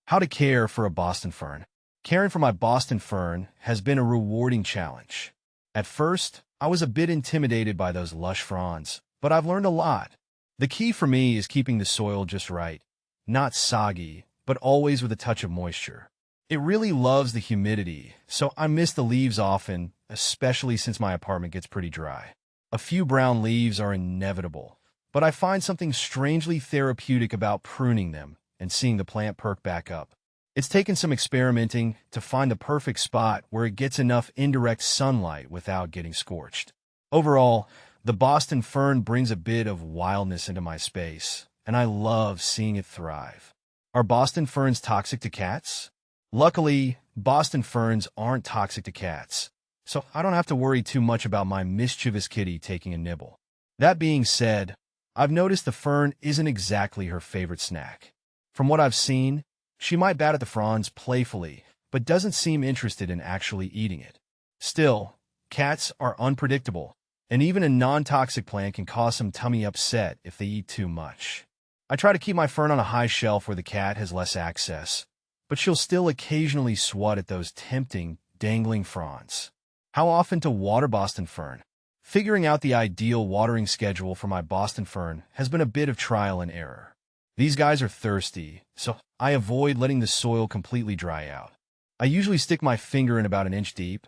How to care for a Boston fern. Caring for my Boston fern has been a rewarding challenge. At first, I was a bit intimidated by those lush fronds, but I've learned a lot. The key for me is keeping the soil just right, not soggy, but always with a touch of moisture. It really loves the humidity, so I miss the leaves often, especially since my apartment gets pretty dry. A few brown leaves are inevitable, but I find something strangely therapeutic about pruning them and seeing the plant perk back up. It's taken some experimenting to find the perfect spot where it gets enough indirect sunlight without getting scorched. Overall, the Boston fern brings a bit of wildness into my space, and I love seeing it thrive. Are Boston ferns toxic to cats? Luckily, Boston ferns aren't toxic to cats, so I don't have to worry too much about my mischievous kitty taking a nibble. That being said, I've noticed the fern isn't exactly her favorite snack. From what I've seen, she might bat at the fronds playfully, but doesn't seem interested in actually eating it. Still, cats are unpredictable, and even a non-toxic plant can cause some tummy upset if they eat too much. I try to keep my fern on a high shelf where the cat has less access, but she'll still occasionally swat at those tempting, dangling fronds. How often to water Boston fern? Figuring out the ideal watering schedule for my Boston fern has been a bit of trial and error. These guys are thirsty, so I avoid letting the soil completely dry out. I usually stick my finger in about an inch deep.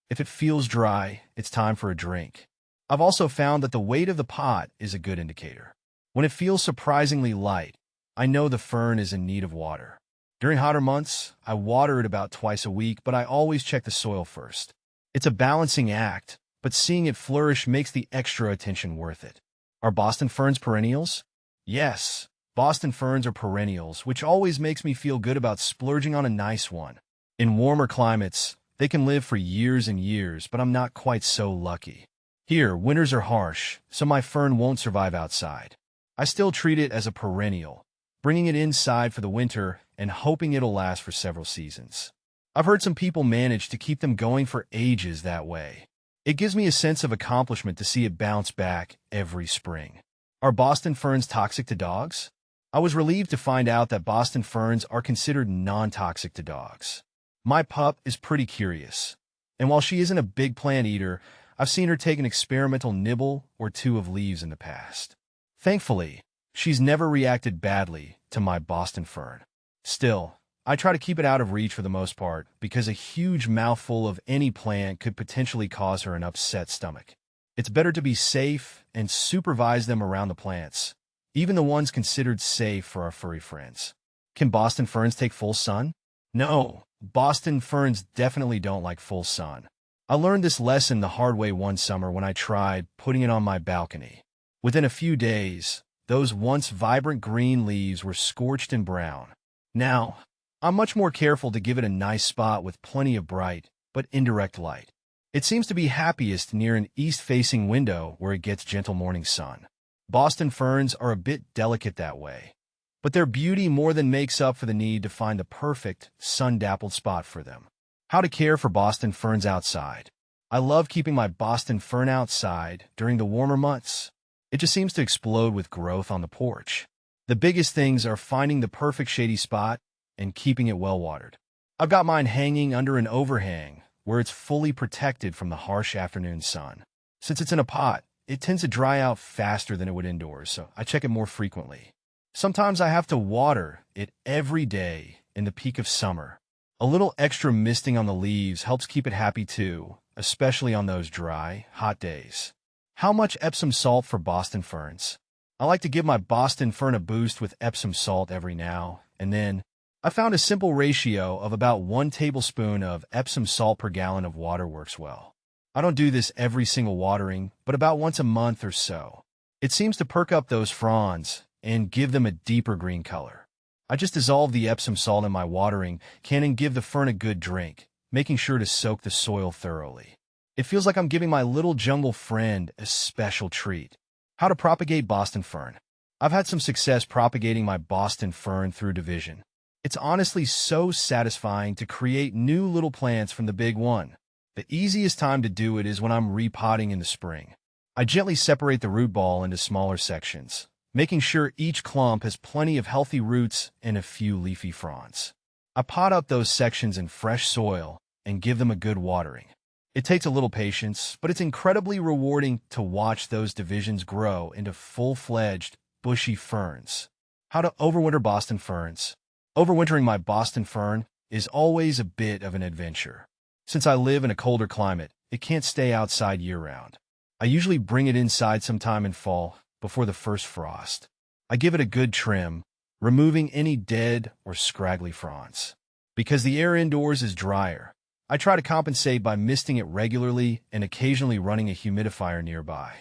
If it feels dry, it's time for a drink. I've also found that the weight of the pot is a good indicator. When it feels surprisingly light, I know the fern is in need of water. During hotter months, I water it about twice a week, but I always check the soil first. It's a balancing act, but seeing it flourish makes the extra attention worth it. Are Boston ferns perennials? Yes. Boston ferns are perennials, which always makes me feel good about splurging on a nice one. In warmer climates, they can live for years and years, but I'm not quite so lucky. Here, winters are harsh, so my fern won't survive outside. I still treat it as a perennial, bringing it inside for the winter and hoping it'll last for several seasons. I've heard some people manage to keep them going for ages that way. It gives me a sense of accomplishment to see it bounce back every spring. Are Boston ferns toxic to dogs? I was relieved to find out that Boston ferns are considered non-toxic to dogs. My pup is pretty curious, and while she isn't a big plant eater, I've seen her take an experimental nibble or two of leaves in the past. Thankfully, she's never reacted badly to my Boston fern. Still, I try to keep it out of reach for the most part because a huge mouthful of any plant could potentially cause her an upset stomach. It's better to be safe and supervise them around the plants, even the ones considered safe for our furry friends. Can Boston ferns take full sun? No, Boston ferns definitely don't like full sun. I learned this lesson the hard way one summer when I tried putting it on my balcony. Within a few days, those once vibrant green leaves were scorched and brown. Now, I'm much more careful to give it a nice spot with plenty of bright, but indirect light. It seems to be happiest near an east-facing window where it gets gentle morning sun. Boston ferns are a bit delicate that way, but their beauty more than makes up for the need to find the perfect, sun-dappled spot for them. How to care for Boston ferns outside. I love keeping my Boston fern outside during the warmer months. It just seems to explode with growth on the porch. The biggest things are finding the perfect shady spot and keeping it well watered. I've got mine hanging under an overhang where it's fully protected from the harsh afternoon sun. Since it's in a pot, it tends to dry out faster than it would indoors, so I check it more frequently. Sometimes I have to water it every day in the peak of summer. A little extra misting on the leaves helps keep it happy too, especially on those dry, hot days. How much Epsom salt for Boston ferns? I like to give my Boston fern a boost with Epsom salt every now and then. I found a simple ratio of about 1 tablespoon of Epsom salt per gallon of water works well. I don't do this every single watering, but about once a month or so. It seems to perk up those fronds and give them a deeper green color. I just dissolve the Epsom salt in my watering can and give the fern a good drink, making sure to soak the soil thoroughly. It feels like I'm giving my little jungle friend a special treat. How to propagate Boston fern. I've had some success propagating my Boston fern through division. It's honestly so satisfying to create new little plants from the big one. The easiest time to do it is when I'm repotting in the spring. I gently separate the root ball into smaller sections, making sure each clump has plenty of healthy roots and a few leafy fronds. I pot up those sections in fresh soil and give them a good watering. It takes a little patience, but it's incredibly rewarding to watch those divisions grow into full-fledged, bushy ferns. How to overwinter Boston ferns. Overwintering my Boston fern is always a bit of an adventure. Since I live in a colder climate, it can't stay outside year-round. I usually bring it inside sometime in fall, before the first frost. I give it a good trim, removing any dead or scraggly fronds. Because the air indoors is drier, I try to compensate by misting it regularly and occasionally running a humidifier nearby.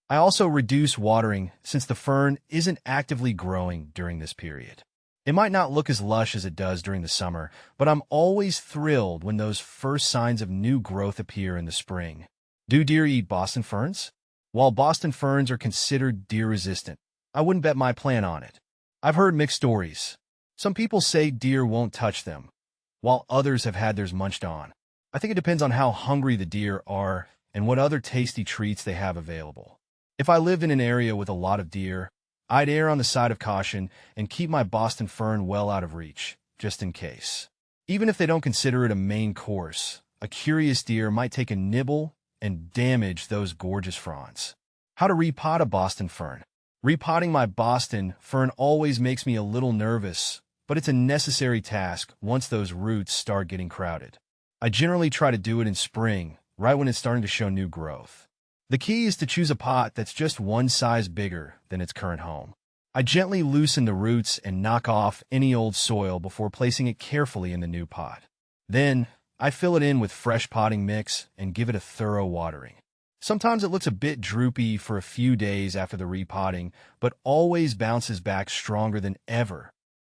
I also reduce watering since the fern isn't actively growing during this period. It might not look as lush as it does during the summer, but I'm always thrilled when those first signs of new growth appear in the spring. Do deer eat Boston ferns? While Boston ferns are considered deer-resistant, I wouldn't bet my plan on it. I've heard mixed stories. Some people say deer won't touch them, while others have had theirs munched on. I think it depends on how hungry the deer are and what other tasty treats they have available. If I lived in an area with a lot of deer, I'd err on the side of caution and keep my Boston fern well out of reach, just in case. Even if they don't consider it a main course, a curious deer might take a nibble and damage those gorgeous fronds. How to repot a Boston fern. Repotting my Boston fern always makes me a little nervous, but it's a necessary task once those roots start getting crowded. I generally try to do it in spring, right when it's starting to show new growth. The key is to choose a pot that's just one size bigger than its current home. I gently loosen the roots and knock off any old soil before placing it carefully in the new pot. Then, I fill it in with fresh potting mix and give it a thorough watering. Sometimes it looks a bit droopy for a few days after the repotting, but always bounces back stronger than ever